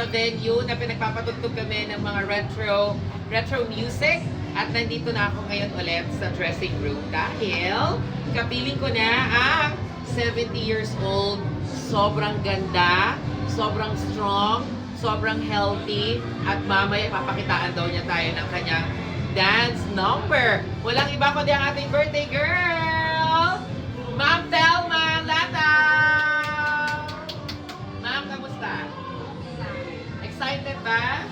sa venue na pinagpapatugtog kami ng mga retro music. At nandito na ako ngayon ulit sa dressing room dahil kapiling ko na ang 70 years old. Sobrang ganda, sobrang strong, sobrang healthy, at mamaya papakitaan daw niya tayo ng kanyang dance number. Walang iba kundi ang ating birthday girl, Ma'am Thelma Lataw! Ma'am, kamusta? Excited ba?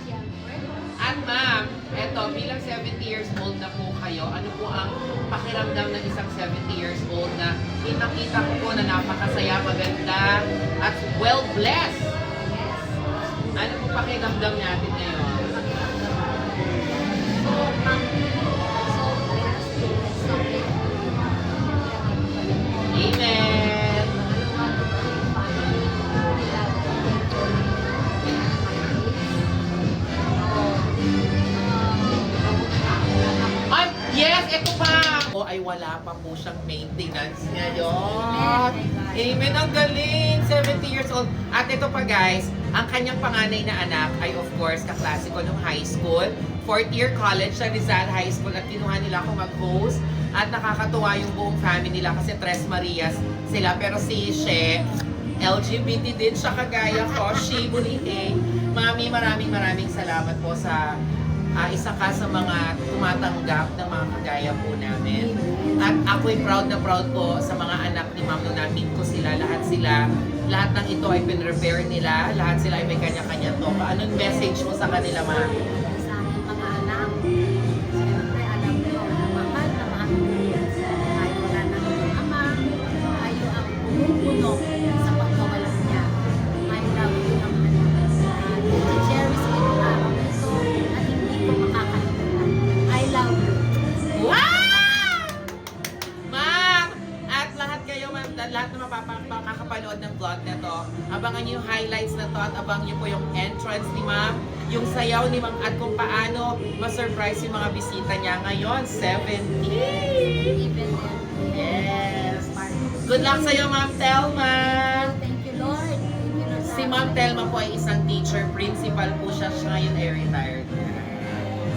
At ma'am, eto, bilang 70 years old na po kayo, ano po ang pakiramdam ng isang 70 years old na kitang-kita ko po na napakasaya, maganda, at well-blessed? Ano po pakiramdam natin ngayon? Amen! Ay, yes! Ito pa! O ay wala pa po siyang maintenance ngayon. Amen! Ang galing! 70 years old. At ito pa guys, ang kanyang panganay na anak ay of course kaklase ko nung high school. 4th year college sa Rizal High School at kinuha nila ako mag-host. At nakakatuwa yung buong family nila kasi Tres Marias sila. Pero si She, LGBT din siya kagaya ko. She Bulihe. Mami, maraming salamat po sa isa ka sa mga tumatanggap ng mga kagaya po namin. At ako'y proud na proud po sa mga anak ni Ma'am nung na-meet ko sila. Lahat ng ito ay pinrepare nila. Lahat sila ay may kanya-kanya to. Anong message mo sa kanila, Ma'am? Sa aking mga anak, siyempre alam ko na mahal ko. Kahit wala na ng ama, tayo ang pumupuno sa pagkawala niya. I love you naman. I-cherish ko yung araw na ito at hindi ko makakalimutan. I love you. Wow! Ma'am! At lahat kayo, ma'am, lahat na makakapanood ng vlog na to, abangan niyo yung highlights na to at abangan niyo po yung entrance ni ma'am, yung sayaw ni ma'am at kung paano ma-surprise yung mga bisita niya ngayon, 70! Even Yes! Good luck sa'yo, Ma'am Thelma! Thank you, Lord. Thank you, Lord. Si Ma'am Thelma po ay isang teacher, principal po siya ngayon ay retired.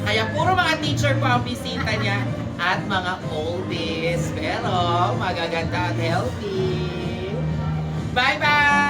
Kaya puro mga teacher po ang bisita niya at mga oldies. Pero magaganda at healthy. Bye-bye!